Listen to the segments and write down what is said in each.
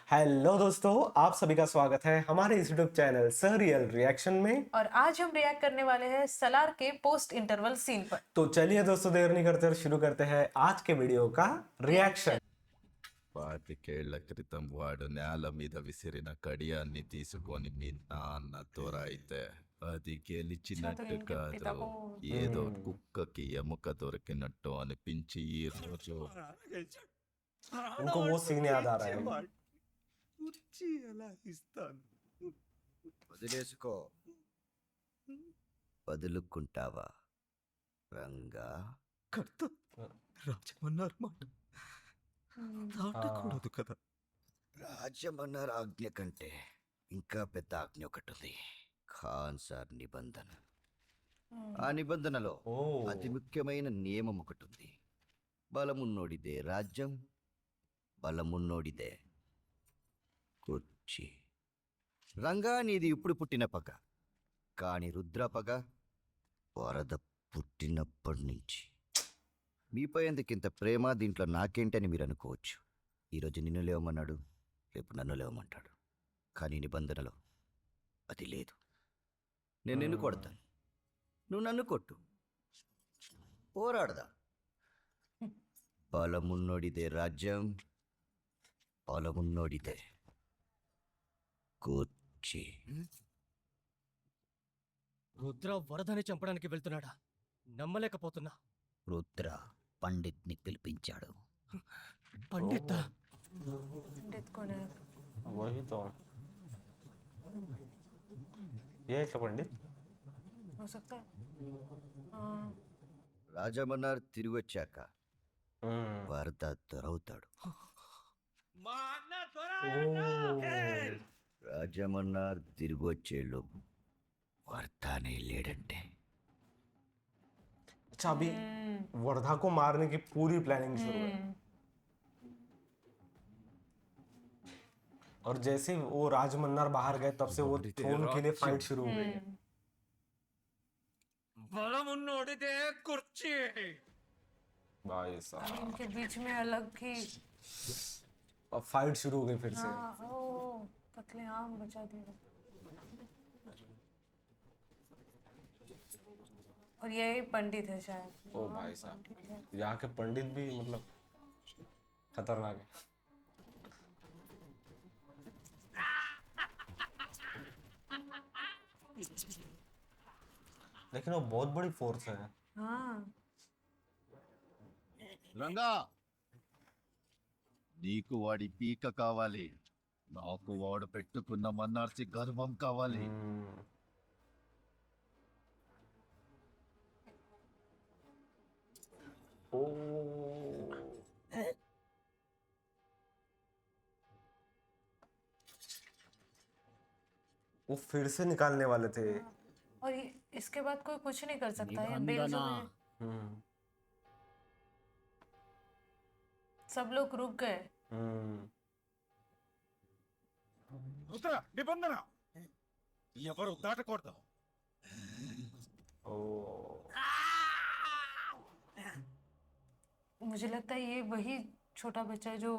Hello दोस्तों, आप सभी का स्वागत है हमारे इस यूट्यूब चैनल सरियल रिएक्शन में। और आज हम रिएक्ट करने वाले हैं सलार के पोस्ट इंटरवल सीन पर। तो चलिए दोस्तों, देर नहीं करते और शुरू करते हैं आज के वीडियो का रिएक्शन। పాతికేళ్ల క్రితం వాడు నేల మీద విసిరిన కడియాన్ని తీసుకొని మీ నాన్న తొరైతే అది గెలిచినట్టు కాదు, ఏదో కుక్కకి ఎముక దొరికినట్టు అనిపించి ఈ రోజు उनको वो सीन याद आ रहा है। కుర్చీ ఎలా ఇస్తాను? వదిలేసుకో. వదులుకుంటావా రంగా? కర్త రాజమన్నారు మాట దాటకూడదు కదా. రాజమన్నారు ఆజ్ఞ కంటే ఇంకా పెద్ద ఆజ్ఞ ఒకటి ఉంది. ఖాన్ సార్ నిబంధన. ఆ నిబంధనలో ఓ అతి ముఖ్యమైన నియమం ఒకటి ఉంది. బలమున్నోడిదే రాజ్యం, బలమున్నోడిదే కుర్చీ. రంగా నీది ఇప్పుడు పుట్టిన పగ, కాని రుద్ర పగ వరద పుట్టినప్పటి నుంచి. మీపై ఎందుకింత ప్రేమ, దీంట్లో నాకేంటని మీరు అనుకోవచ్చు. ఈరోజు నిన్ను లేవమన్నాడు, రేపు నన్ను లేవమంటాడు. కానీ నిబంధనలో అది లేదు. నేను నిన్ను కొడతాను, నువ్వు నన్ను కొట్టు, పోరాడదా. బలమున్నోడిదే రాజ్యం, బలమున్నోడిదే కుర్చీ. రుద్ర వరదని చంపడానికి వెళ్తున్నాడా? నమ్మలేకపోతున్నా. రుద్ర పండిట్ని పిలిపించాడు. పండిత पंडित कौन है? वही तो ये है क्या पंडित? हो सकता है। हाँ, రాజమన్నారు తిరిగి వచ్చాక వరద దొరవుతాడు. రాజమన్నారు తిరిగి వచ్చేళ్ళు వర్ధానే లేడంటే अच्छा, अभी वर्धा को मारने की पूरी प्लानिंग शुरू है। और जैसे ही वो राजमन्नार बाहर गए तब से वो थ्रोन के लिए फाइट शुरू हो गई है। బలమున్నోడిదే కుర్చీ. भाई साहब, इनके बीच में अलग ही। अब फाइट शुरू हो गई फिर से। हाँ, ओ कत्लेआम बचा दिया। और यही पंडित है शायद। ओ भाई साहब, यहाँ के पंडित भी मतलब खतरनाक है। लेकिन वो बहुत बड़ी फोर्स है। हाँ, రంగా, నీకు వాడి పీక కావాలి, నాకు వాడు పెట్టుకున్న మన్నార్చి గర్వం కావాలి. ओ वो फिर से निकालने वाले थे। और इसके बाद कोई कुछ नहीं कर सकता है। बेलजो में हम्म सब लोग रुक गए। రుద్ర నిబంధన ఎవరు దాటకూడదు. ओ मुझे लगता है ये वही छोटा बच्चा है जो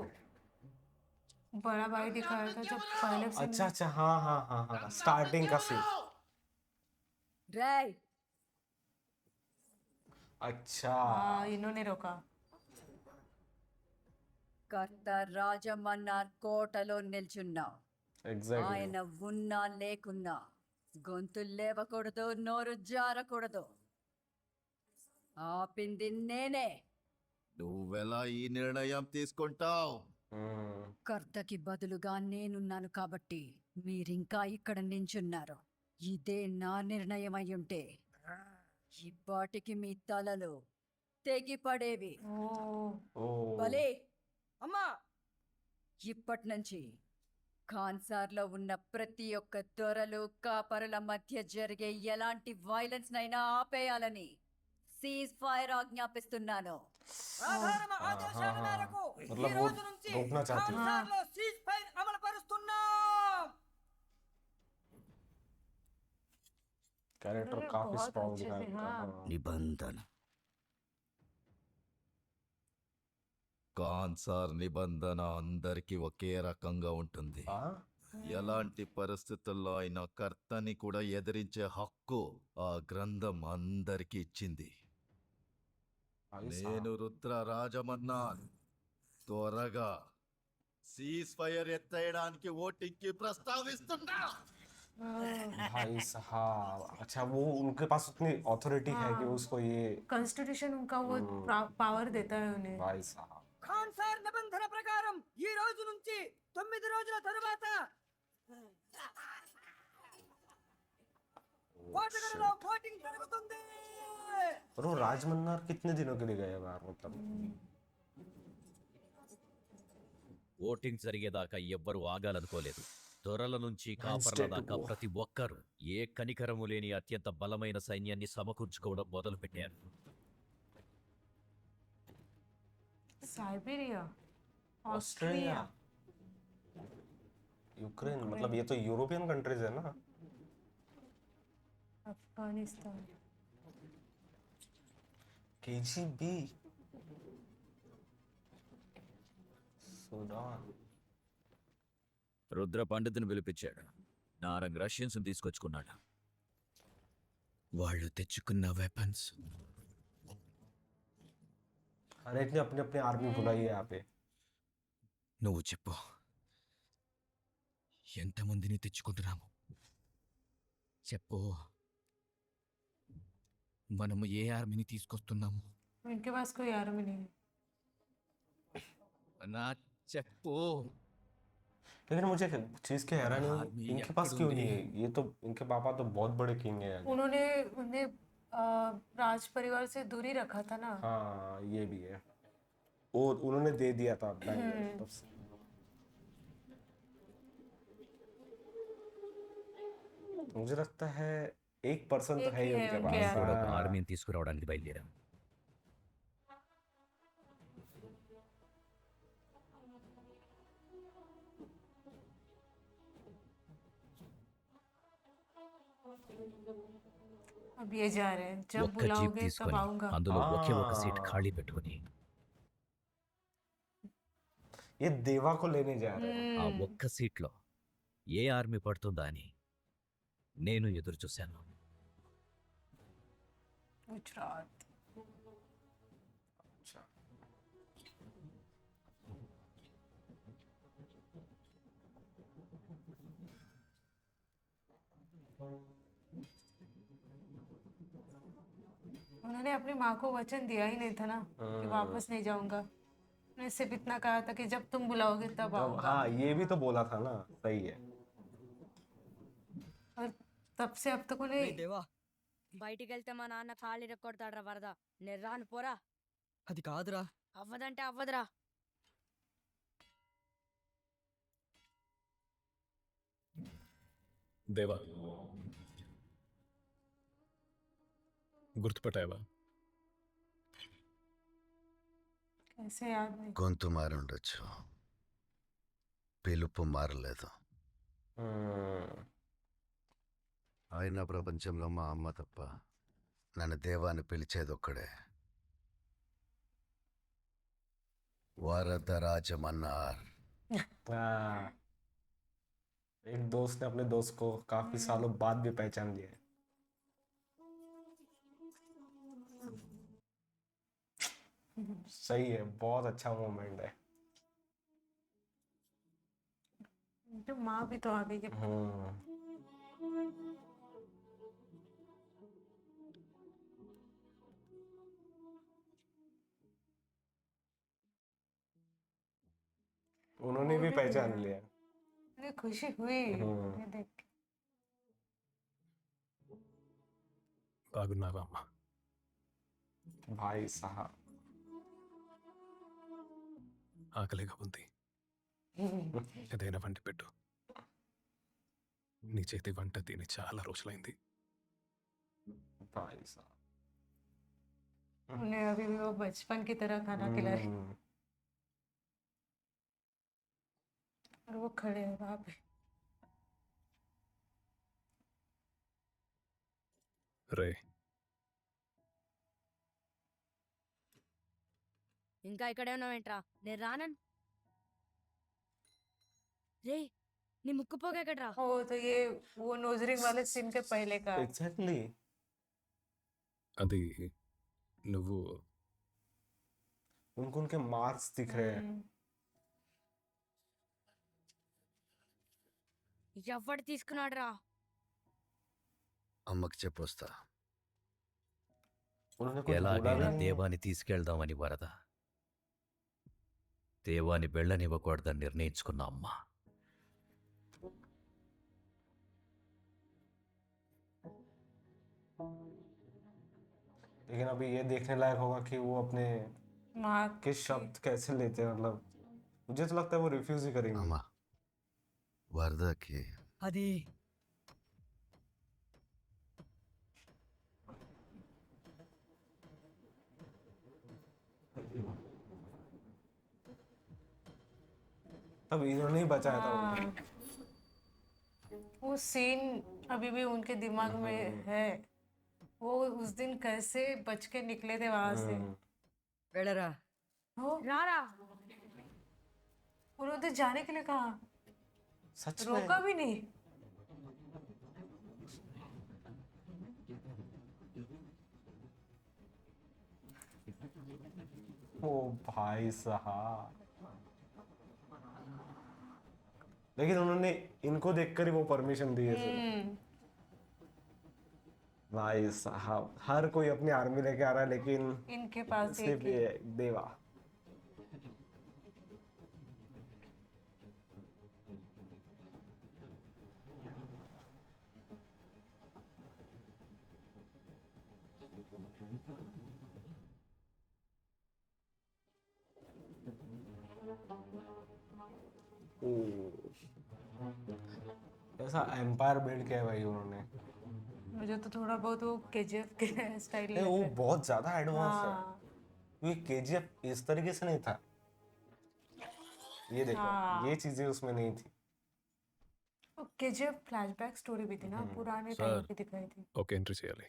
बड़ा भाई दिखाया था जब पहले से। अच्छा अच्छा, हाँ हाँ हाँ हाँ, स्टार्टिंग का सीन। राय अच्छा, हाँ, इन्होंने रोका। కర్త రాజమన్నార్ కోటలో నిల్చున్నావు. एग्जैक्टली। ఆయన ఉన్నా లేకున్నా గొంతు లేవకూడదు, నోరు జారకూడదు. ఆపింది నేనే. నువ్వెలా ఈ నిర్ణయం తీసుకుంటావు? కర్తకి బదులుగా నేనున్నాను కాబట్టి మీరింకా ఇక్కడ నించున్నారు. ఇదే నా నిర్ణయం అయ్యుంటే ఇప్పటికి మీ తలలు తెగిపడేవి. ओ భలే అమ్మా, ఇప్పటి నుంచి ఖాన్సార్లో ఉన్న ప్రతి ఒక్క దొరలు కాపరుల మధ్య జరిగే ఎలాంటి వైలెన్స్ నైనా ఆపేయాలని సీజ్ ఫైర్ ఆజ్ఞాపిస్తున్నాను. मतलब वो रोकना चाहती है। कैरेक्टर काफी बहुत स्ट्रॉन्ग अच्छे दिखाया से, उनका, हाँ। हाँ। నిబంధన కాన్సార్ నిబంధన అందరికీ ఒకే రకంగా ఉంటుంది. ఆ? ఎలాంటి పరిస్థితుల్లో అయినా కర్తని కూడా ఎదిరించే హక్కు ఆ గ్రంథం అందరికీ ఇచ్చింది. भाई నేను రుద్ర రాజమన్నాన్ త్వరగా సీజ్ ఫైర్ ఎత్తేయడానికి ఓటింగ్కి ప్రస్తావిస్తున్నా. भाई साहब, अच्छा वो उनके पास उतनी अथॉरिटी है कि उसको ये कॉन्स्टिट्यूशन उनका वो पावर देता है उन्हें. भाई साहब ఖాన్సార్ నిబంధన ప్రకారం ఈ రోజు నుంచి 9 రోజుల తరువాత కోటగడలో ఓటింగ్ జరుగుతుంది. और वो राजमन्नार कितने दिनों के लिए गए यार, मतलब ఓటింగ్ జరిగేదాకా ఎవ్వరూ ఆగాలనుకోలేదు. దొరల నుంచి కాపర్ల దాకా ప్రతి ఒక్కరూ ఏ కనికరము లేని అత్యంత బలమైన సైన్యాన్ని సమకూర్చుకోవడం మొదలుపెట్టారు. साइबेरिया, ऑस्ट्रेलिया, ऑस्ट्रिया, यूक्रेन, मतलब ये तो यूरोपियन कंट्रीज है ना. अफगानिस्तान. KGB, Sudan. రుద్ర పండితుని పిలిపించాడు. నారంగ్ రష్యన్స్ తీసుకొచ్చుకున్నాడు. వాళ్ళు తెచ్చుకున్న వెపన్స్ हर एक ने अपनी अपनी आर्मी बुलाई है यहाँ पे. నువ్వు చెప్పు, ఎంతమందిని తెచ్చుకుంటున్నాము చెప్పు. మనము ఏ ఆర్మీని తీసుకొస్తున్నాము इनके पास कोई आर्मी नहीं है. నా చెప్పు. लेकिन मुझे चीज के हैरानी हुई, आर्मी इनके पास क्यों नहीं है? ये तो इनके पापा तो बहुत बड़े किंग है. उन्होंने उन्हें राज परिवार से दूरी रखा था ना. हाँ ये भी है, वो उन्होंने दे दिया था बैंगलोर तब से. मुझे लगता है 1% तो एक है ही ही है उनके उनके पास. यहाँ. ఒక हाँ. ఆర్మీని తీసుకురావడానికి బయలుదేరాం. अब ये जा रहे हैं, जब ఒక్క జీప్ बुलाओगे तब తీసుకొని आऊंगा. అందులో ఒకే ఒక ఆ. సీట్ ఖాళీ పెట్టుకుని ये देवा को लेने जा रहे हैं. ఆ ఒక్క సీట్లో ఏ ఆర్మీ పడుతుందా అని నేను ఎదురు చూశాను. गुजरात. अच्छा. उन्होंने अपनी माँ को वचन दिया ही नहीं था ना कि वापस नहीं जाऊंगा. उन्होंने सिर्फ इतना कहा था कि जब तुम बुलाओगे तब तब आऊंगा. हाँ ये भी तो बोला था ना, सही है. और तब से अब तक उन्हें దేవా బయటికి వెళ్తే మా నాన్న ఖాళీ రెక్కొడతాడ్రా వరద. నేను రాను పోరా. అది కాదురా. అవ్వదంటే అవ్వదురా. దేవా గుర్తుపట్టావా? कैसे याद नहीं. గొంతు మారుండొచ్చు, పిలుపు మారలేదు. అయినా ప్రపంచంలో మా అమ్మ తప్ప నన్ను దేవాన్ని పిలిచేదొక్కడే. వరదరాజమన్నార్. हाँ. एक दोस्त ने अपने दोस्त को काफी सालों बाद भी पहचान लिया है. सही है, बहुत अच्छा मोमेंट है. जो माँ भी तो आ गई है. उन्होंने भी पहचान लिया. मुझे खुशी हुई ये देख के. బాగున్నావా అమ్మా? भाई साहब. ఆకలిగా ఉంది, ఏదైనా వండి పెట్టు. నీ చేతి వంట తిని చాలా రోజులైంది. भाई साहब. उन्हें अभी भी वो बचपन की तरह खाना खिला रही. और वो खड़े हैं वहां पे. రే, ఇంకా ఇక్కడే ఉన్నావేంట్రా నేను రానన్ రే నీ ముక్కు పోగెక్కడ్రా ओ तो ये वो नोजरिंग वाले सीन के पहले का है। एग्जैक्टली అది నువ్వు उनको उनके मार्क्स दिख रहे हैं ఎవడు తీసుకున్నాడురా అమ్మకి చెప్పొస్తా. उन्होंने कुछ बोला ఎలాగైనా भी नहीं। దేవాన్ని తీసుకెళ్దామని వరద దేవాన్ని వెళ్ళనివ్వకూడదని నిర్ణయించుకున్న అమ్మ लेकिन अभी ये देखने लायक होगा कि वो अपने माँ के शब्द कैसे लेते हैं, मतलब मुझे तो लगता है वो रिफ्यूज ही करेंगे। అమ్మా వరదకి అది तब इन्होंने ही बचाया था उनको। हाँ, वो सीन अभी भी उनके दिमाग में है। वो उस दिन कैसे बच के निकले थे वहां से। వెళ్ళరా हो రారా उन्होंने जाने के लिए कहा, सच में रोका भी नहीं। ओ भाई साहब, लेकिन उन्होंने इनको देखकर ही वो परमिशन दी है सिर्फ। भाई साहब, हर कोई अपनी आर्मी लेके आ रहा है, लेकिन इनके पास सिर्फ एक ही। ये देवा। ऐसा एम्पायर बिल्ड किया है भाई उन्होंने। मुझे तो थोड़ा बहुत वो केजीएफ के स्टाइल नहीं, वो बहुत ज्यादा एडवांस है, हाँ क्योंकि केजीएफ इस तरीके से नहीं था। ये देखो, हाँ। ये चीजें उसमें नहीं थी। केजीएफ फ्लैशबैक स्टोरी भी थी ना, पुराने टाइम की दिखाई थी। ఒక ఎంట్రీ చేయాలి.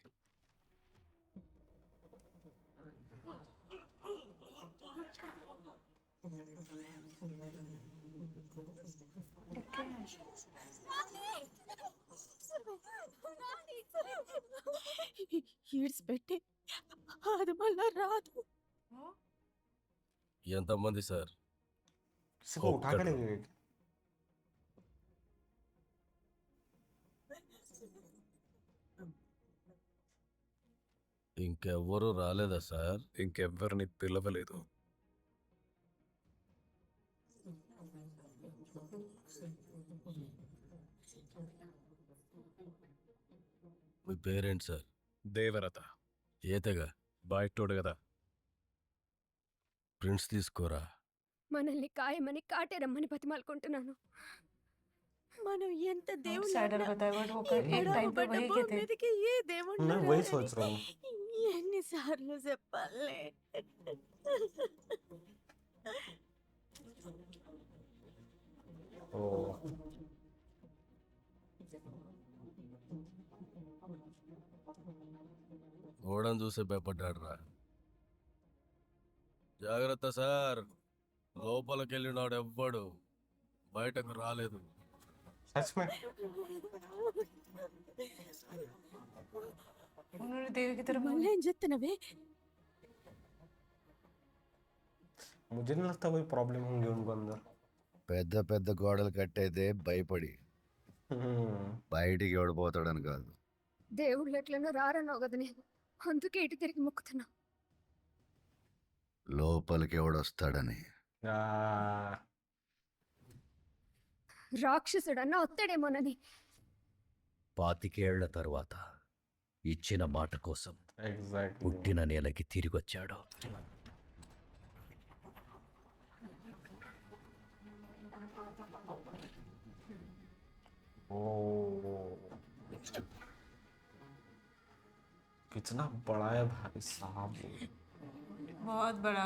ఈడ్చిపెట్టి అది మళ్ళా రాదు. ఎంతమంది సార్? किसी को उठा के ले गए क्या? ఇంకెవ్వరూ రాలేదా సార్? ఇంకెవ్వరిని పిలవలేదు. మీ పేరేంటి సార్? దేవరత ఈతగా బయటోడు కదా. ప్రిన్స్ తీసుకోరా. మనల్ని కాయమని కాటేరమ్మని బతిమాలుకుంటున్నాను మనం ఎంత आउटसाइडर बताया, बट वो एक टाइम पे वही के थे। మీదకి ఏ దేవుడు मैं वही सोच रहा हूँ। ఎన్నిసార్లు చెప్పాలి. ओ ఓడని చూసే భయపడ్డాడు రా. జాగ్రత్త సార్, లోపలికెళ్ళినాడు ఎవ్వడు బయటకు రాలేదు. सच में उन्होंने देवी की तरफ మళ్ళీ ఏం చెప్తున్నావే? मुझे नहीं लगता कोई प्रॉब्लम होंगी उनको अंदर। పెద్ద పెద్ద గోడలు కట్టేదే భయపడి, బయటికి ఎవడిపోతాడని కాదు. దేవుళ్ళు ఎట్లనో రారన్నావు కదా, నేను అందుకే ఇటు తిరిగి మొక్కుతున్నా. లోపలికి ఎవడొస్తాడని. రాక్షసుడన్నా వస్తాడేమోనని. 25 ఏళ్ల తరువాత ఇచ్చిన మాట కోసం एग्जैक्टली। పుట్టిన నేలకి తిరిగొచ్చాడు. ओ कितना बड़ा है भाई साहब। बहुत बड़ा,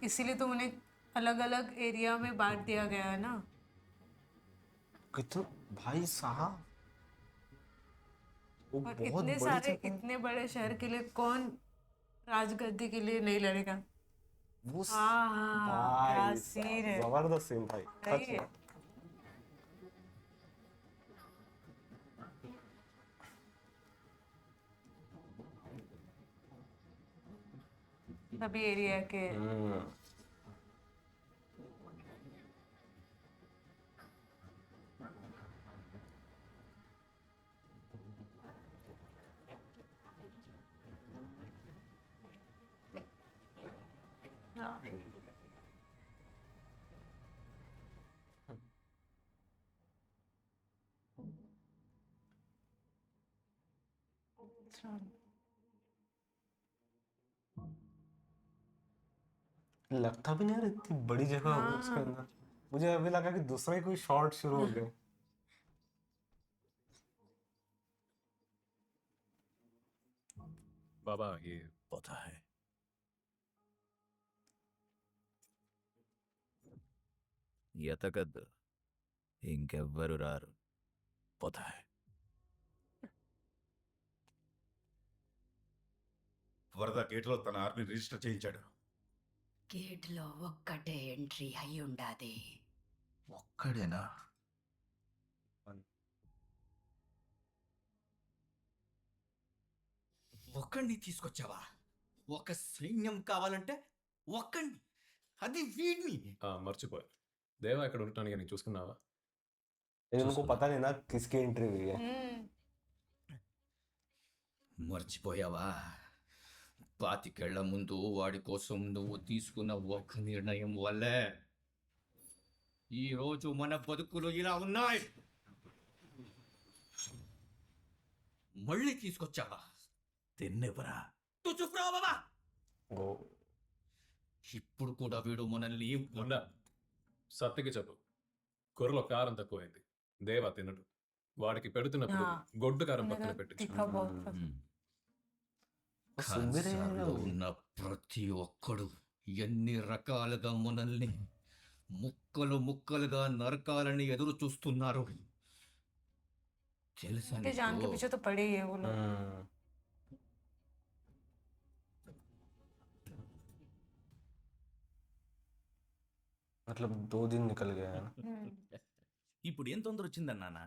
इसीलिए तो उन्हें अलग अलग एरिया में बांट दिया गया है ना। कितना भाई साहब, वो और बहुत इतने बड़ी सारे जगह है। इतने बड़े शहर के लिए कौन राजगद्दी के लिए नहीं लड़ेगा। वो हाँ, क्या भाई सीन है। जबरदस्त सीन भाई सही सच है। में। सभी एरिया के हाँ, अच्छा। लगता भी नहीं यार इतनी बड़ी जगह होगी उसके हाँ, अंदर। मुझे अभी लगा कि दूसरा ही कोई शॉट शुरू हो गए। बाबा ये पता है ఎతకద్దు ఇంకెవ్వరు రారు పता है వరద గేట్లో తన ఆర్మీ రిజిస్టర్ చేయించాడు గేట్లో ఒక్కటే ఎంట్రీ అయి ఉండాది. ఒక్కడేనా ఒక్కడిని తీసుకొచ్చావా? ఒక సైన్యం కావాలంటే ఒక్కడిని, అది వీడిని. మర్చిపోయా దేవా ఇక్కడ ఉండటానికి నేను చూసుకున్నావా? उनको पता नहीं ना किसकी एंट्री हुई है। మర్చిపోయావా? పాతికేళ్ల ముందు వాడి కోసం నువ్వు తీసుకున్న ఒక్క నిర్ణయం వల్లే ఈ రోజు మన బతుకులు ఇలా ఉన్నాయి. మళ్ళీ తీసుకొచ్చావా? తిన్నెవరా తు చూపు రా బాబా. वो ఇప్పుడు కూడా వీడు మనల్ని ఉన్నా సత్తికి చెప్పు కూరలో కారం తక్కువైంది. దేవా తినడు. వాడికి పెడుతున్నప్పుడు हाँ, గొడ్డు కారం పక్కన उन्हें పెట్టించు. तीखा बहुत पसंद। सुंदर है यार కంచాల్లో वो। ఉన్న ప్రతి ఒక్కడు ఎన్ని రకాలుగా మనల్ని ముక్కలు ముక్కలుగా నరకాలని ఎదురు చూస్తున్నారు తెలుసా उनके जान के నీకు? पीछे तो पड़े ही है वो लोग। मतलब 2 दिन निकल गया है ना। ఇప్పుడు ఏం తొందర వచ్చిందన్నానా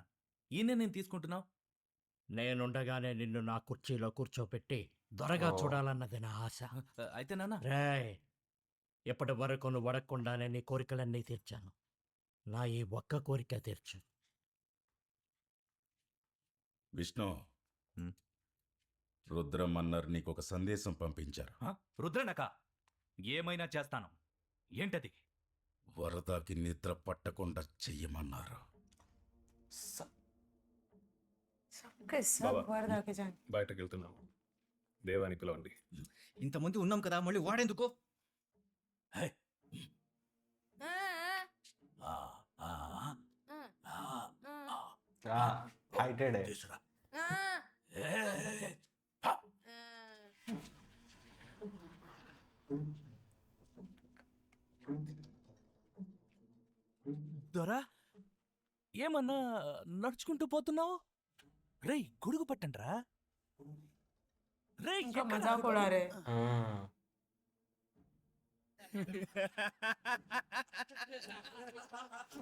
ఈయన నేను తీసుకుంటున్నావు నేనుండగానే నిన్ను నా కుర్చీలో కూర్చోపెట్టి దొరగా ఓ. చూడాలన్నది నా ఆశ. అయితే నాన్న రేయ్, ఇప్పటి వరకు నువ్వు అడగకుండానే నీ కోరికలన్నీ తీర్చాను. నా ఈ ఒక్క కోరిక తీర్చు. విష్ణు హ్మ్. రుద్రమన్నర్ నీకు ఒక సందేశం పంపించారు. రుద్రనక ఏమైనా చేస్తాను. ఏంటది? వరదకి నిద్ర పట్టకుండా చెయ్యమన్నారు. सबके सब बाबा। वर्दा के जान। బయటకు వెళ్తున్నాము. దేవాని పిలవండి. ఇంతమంది ఉన్నాం కదా, మళ్ళీ వాడేందుకు? हाँ हाइटेड है। తీసురా. దొరా ఏమన్నా నడుచుకుంటూ పోతున్నావు? రేయ్ గొడుగు పట్టండ్రా. రేయ్ उनका ఎక్కడ मजाक उड़ा रहे हैं।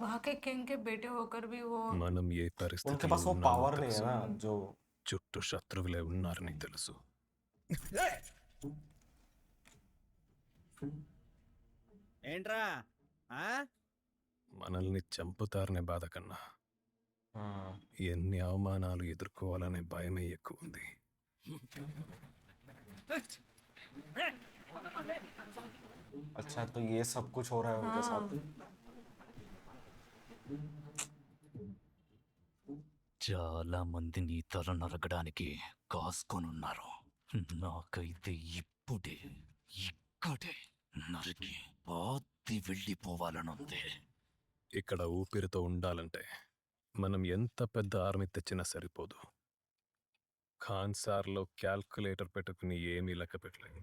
वहाँ के किंग के बेटे होकर भी वो మనం ఏ उनके పరిస్థితిలో पास वो ఉన్నామో पावर नहीं है తెలుసు. ना जो చుట్టూ శత్రువులే ఉన్నారని తెలుసు. ఏంట్రా మనల్ని చంపుతారనే బాధ కన్నా ఎన్ని అవమానాలు ఎదుర్కోవాలనే భయమే ఎక్కువ ఉంది. अच्छा तो ये सब कुछ हो रहा है उनके साथ। చాలా మంది నీ తల నరకడానికి కాసుకొనున్నారు. నాకైతే ఇప్పుడే ఇక్కడే నరికి పాతి వెళ్ళిపోవాలనుంది. ఇక్కడ ఊపిరితో ఉండాలంటే మనం ఎంత పెద్ద ఆర్మీ తెచ్చినా సరిపోదు. ఖాన్ సార్లో క్యాల్కులేటర్ పెట్టుకుని ఏమీ లెక్క పెట్టలేదు.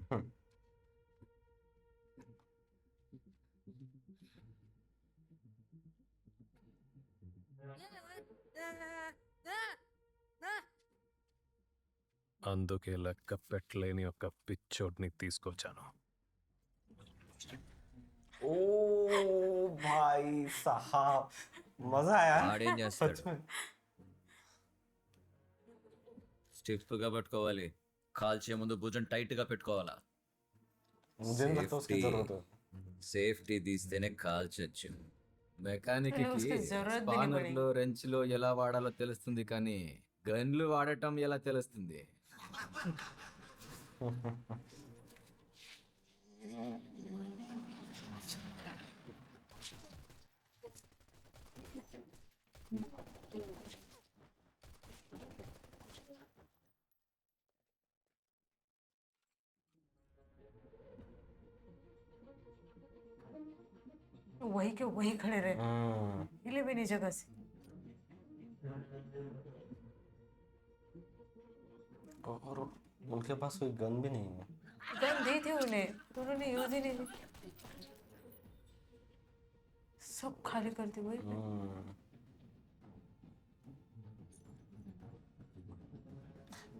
అందుకే లెక్క పెట్టలేని ఒక పిచ్చోడ్ని తీసుకొచ్చాను. ओ भाई साहब, मजा आया ఆడేం చేస్తాడు? सच में। స్టిఫ్గా పట్టుకోవాలి, కాల్చే ముందు భుజం టైట్గా పెట్టుకోవాలా. मुझे नहीं लगता उसकी जरूरत है। సేఫ్టీ తీస్తేనే కాల్చొచ్చు. మెకానిక్ चलो, उसकी जरूरत भी नहीं पड़ेगी। స్పానర్లు రెంచ్లు ఎలా వాడాలో తెలుస్తుంది కానీ గన్లు వాడటం ఎలా తెలుస్తుంది? वही के वही खड़े रहे, हिले भी नहीं जगह से। और उनके पास कोई गन भी नहीं है। गन दी थी उन्हें तो उन्होंने यूज ही नहीं की। सब खाली करती हुई।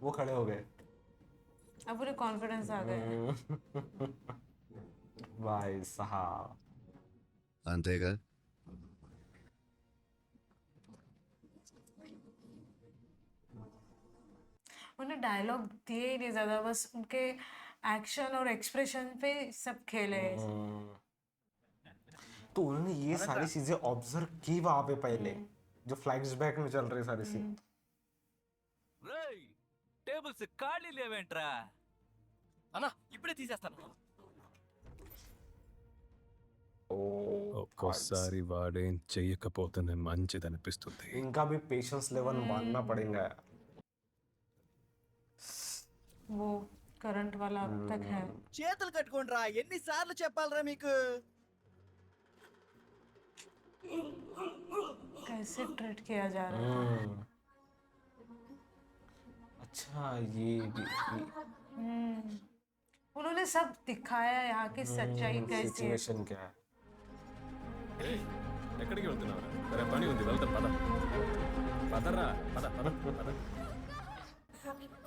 वो खड़े हो गए। अब उन्हें कॉन्फिडेंस आ गया। भाई साहब, అంతేగా उन्हें डायलॉग दिए ही नहीं ज्यादा, बस उनके एक्शन और एक्सप्रेशन पे सब खेले हैं। तो उन्होंने ये सारी चीजें ऑब्जर्व की वहां पे पहले, जो फ्लैशबैक में चल रही सारी सीन। టేబుల్స్ ఖాళీ లేవేంట్రా? అన్నా ఇప్పుడే తీసేస్తాను. ఒక్కోసారి వాడేం చెయ్యకపోతేనే మంచిదనిపిస్తుంది. इनका भी पेशेंस लेवल मानना पड़ेगा। वो करंट वाला अब तक है। చేతులు కట్టుకోండి రా, ఎన్నిసార్లు చెప్పాలరా మీకు? कैसे ट्रीट किया जा रहा है। अच्छा, ये उन्होंने सब दिखाया यहाँ की सच्चाई कैसी है। सिचुएशन क्या है। ఎక్కడికి వెళ్తున్నావురా? సరే పని ఉంది, వెళ్తాం పద. పదరా, పద పద పద.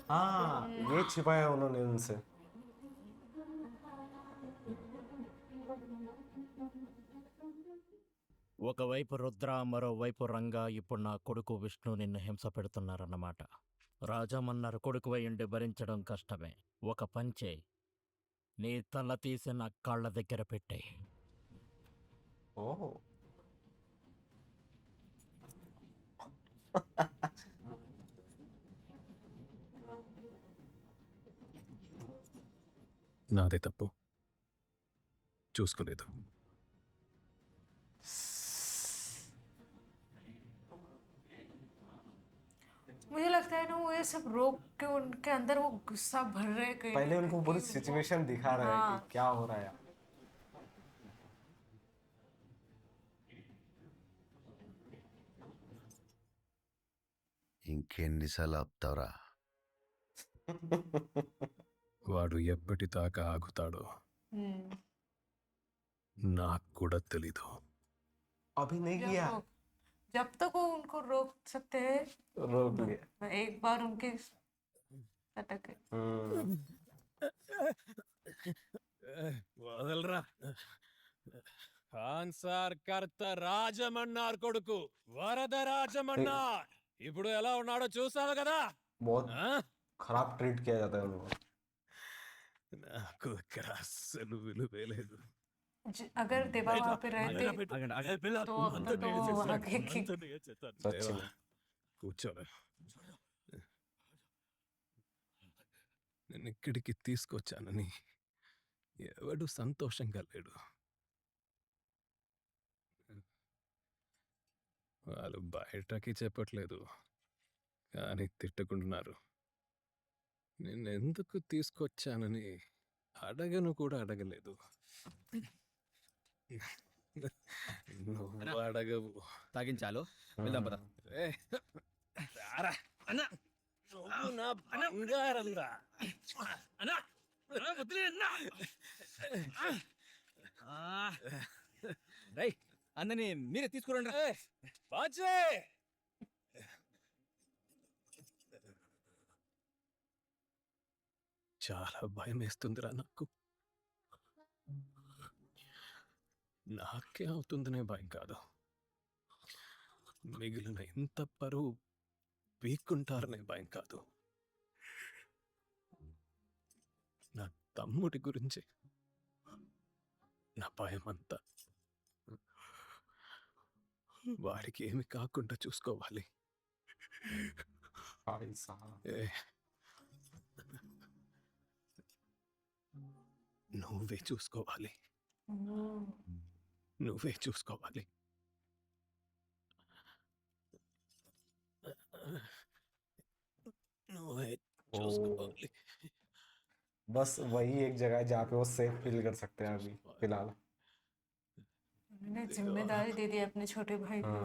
हाँ, ये छिपाया उन्होंने उनसे। ఒకవైపు రుద్ర, మరోవైపు రంగా ఇప్పుడు నా కొడుకు విష్ణు నిన్ను హింస పెడుతున్నారన్నమాట. రాజమన్నారు కొడుకువై ఉండి భరించడం కష్టమే. ఒక పంచే, నీ తల తీసి నా కాళ్ళ దగ్గర పెట్టే. ओह, నాదే తప్పు, చూసుకోలేదు. मुझे लगता है ना वो ये सब रोक के उनके अंदर वो गुस्सा भर रहे हैं कहीं पहले ना उनको कहीं पूरी वो- सिचुएशन दिखा रहा है हाँ। कि क्या हो रहा है। ఇంకెన్నిసార్లు ఆపుతావురా? వాడు ఎప్పటిదాకా ఆగుతాడో हम्म, నాకు కూడా తెలీదు. अभी नहीं जब किया, वो- जब तक वो उनको रोक सकते हैं, रोक लिया। एक बार उनके अटक गए। వదలరా. ఖాన్సార్ కర్త రాజమన్నార్ కొడుకు వరద రాజమన్నార్ ఇప్పుడు ఎలా ఉన్నాడో చూసావు కదా. बहुत ఆ? खराब ट्रीट किया जाता है उनको। నాకు ఇక్కడ అస్సలు విలువే లేదు. अगर देवा वहाँ पे रहते तो अब तक तो वो आगे की सच्ची में। కూర్చోరా. నేను ఇక్కడికి తీసుకొచ్చానని ఎవడు సంతోషంగా లేడు. వాళ్ళు బయటకి చెప్పట్లేదు కానీ తిట్టుకుంటున్నారు. నేనెందుకు తీసుకొచ్చానని అడగను కూడా అడగలేదు. నువ్వు అడగవు. తాగించాలో వెళ్దాం పద. ఏయ్, రారా. నువ్వు నా బంగారంరా. రై అందరినీ మీరే తీసుకురండి. ఏయ్, బాజే. చాలా భయం వేస్తుందిరా నాకు. నాకే అవుతుందనే భయం కాదు, మిగిలిన ఇంత పరువు పీక్కుంటారనే భయం కాదు. నా తమ్ముడి గురించి నా భయం అంతా. వాడికి ఏమి కాకుండా చూసుకోవాలి. भाई साहब ఏ, నువ్వే చూసుకోవాలి, నువ్వే చూసుకోవాలి. నువ్వే చూసుకోవాలి. बस वही एक जगह है जहाँ पे वो सेफ फील कर सकते हैं अभी फिलहाल. उन्होंने जिम्मेदारी दे दी अपने छोटे भाई को।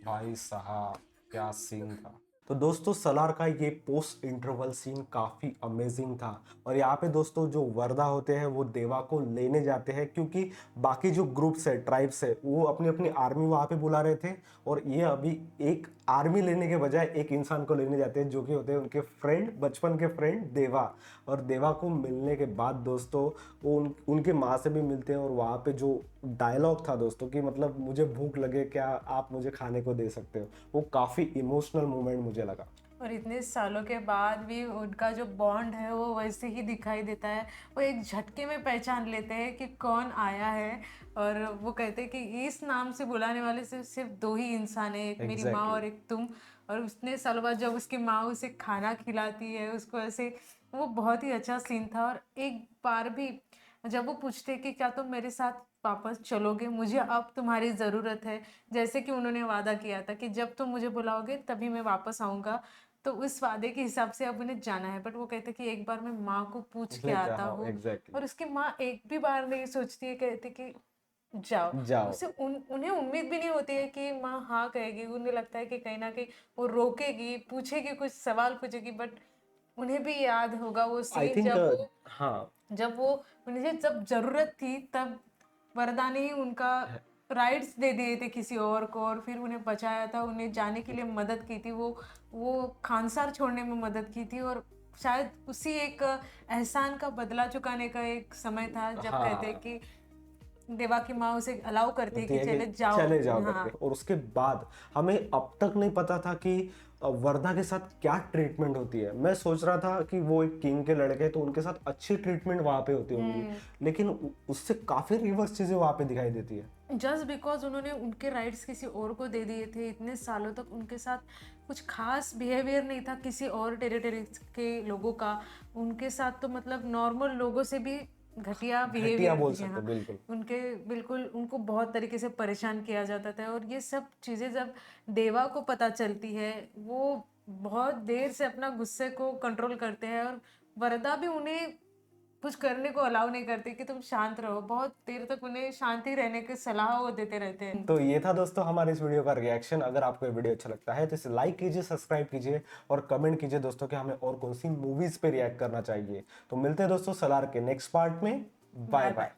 भाई साहब क्या सीन था. तो दोस्तों सलार का ये पोस्ट इंटरवल सीन काफ़ी अमेजिंग था. और यहाँ पे दोस्तों जो वर्दा होते हैं वो देवा को लेने जाते हैं, क्योंकि बाकी जो ग्रुप्स है, ट्राइब्स है, वो अपनी अपनी आर्मी वहाँ पे बुला रहे थे. और ये अभी एक आर्मी लेने के बजाय एक इंसान को लेने जाते हैं जो कि होते हैं उनके फ्रेंड, बचपन के फ्रेंड देवा. और देवा को मिलने के बाद दोस्तों वो उनके माँ से भी मिलते हैं. और वहाँ पे जो डायलॉग था दोस्तों कि मतलब मुझे भूख लगे, क्या आप मुझे खाने को दे सकते हो, वो काफ़ी इमोशनल मोमेंट मुझे लगा. और इतने सालों के बाद भी उनका जो बॉन्ड है वो वैसे ही दिखाई देता है. वो एक झटके में पहचान लेते हैं कि कौन आया है. और वो कहते हैं कि इस नाम से बुलाने वाले सिर्फ दो ही इंसान है, एक मेरी माँ और एक तुम. और उतने सालों बाद जब उसकी माँ उसे खाना खिलाती है उसको ऐसे, वो बहुत ही अच्छा सीन था. और एक बार भी जब वो पूछते कि क्या तुम मेरे साथ वापस चलोगे, मुझे अब तुम्हारी ज़रूरत है, जैसे कि उन्होंने वादा किया था कि जब तुम मुझे बुलाओगे तभी मैं वापस आऊँगा, तो उस वादे के हिसाब से अब उन्हें जाना है. बट वो कहते कि एक बार मैं माँ को पूछ के आता हूँ. एग्जैक्टली. और उसकी माँ एक भी बार नहीं सोचती है, कहती कि जाओ. जाओ. उन्हें उम्मीद भी नहीं होती है कि माँ हाँ कहेगी. उन्हें लगता है कि कहीं ना कहीं वो रोकेगी, पूछेगी, कुछ सवाल पूछेगी. बट उन्हें भी याद होगा वो आई सीन थिंक जब हाँ वो उन्हें जब जरूरत थी तब वरदा ने ही उनका राइट्स दे दिए थे किसी और को, और फिर उन्हें बचाया था, उन्हें जाने के लिए मदद की थी. वो खानसार छोड़ने में मदद की थी. और शायद उसी एक एहसान का बदला चुकाने का एक समय था जब हाँ. कहते हैं कि देवा की माँ उसे अलाउ करती है कि होती है चले कि जाओ. चले जाओ हाँ. करके. और उसके बाद हमें अब तक नहीं पता था कि वर्दा के साथ क्या ट्रीटमेंट होती है. मैं सोच रहा था कि वो एक किंग के लड़के तो उनके साथ अच्छी ट्रीटमेंट वहाँ पे होती होंगी, लेकिन उससे काफी रिवर्स चीजें वहाँ पे दिखाई देती है. जस्ट बिकॉज उन्होंने उनके राइट्स किसी और को दे दिए थे, इतने सालों तक उनके साथ कुछ खास बिहेवियर नहीं था किसी और टेरिटरी के लोगों का. उनके साथ तो मतलब नॉर्मल लोगों से भी घटिया बिहेवियर बोल सकते हैं, बिल्कुल. उनके बिल्कुल उनको बहुत तरीके से परेशान किया जाता था. और ये सब चीज़ें जब देवा को पता चलती है वो बहुत देर से अपना गुस्से को कंट्रोल करते हैं. और वरदा भी उन्हें कुछ करने को अलाउ नहीं करते कि तुम शांत रहो. बहुत देर तक उन्हें शांति रहने की सलाह वो देते रहते हैं. तो ये था दोस्तों हमारे इस वीडियो का रिएक्शन. अगर आपको ये वीडियो अच्छा लगता है तो इसे लाइक कीजिए, सब्सक्राइब कीजिए और कमेंट कीजिए दोस्तों कि हमें और कौन सी मूवीज पे रिएक्ट करना चाहिए. तो मिलते हैं दोस्तों सलार के नेक्स्ट पार्ट में. Bye bye.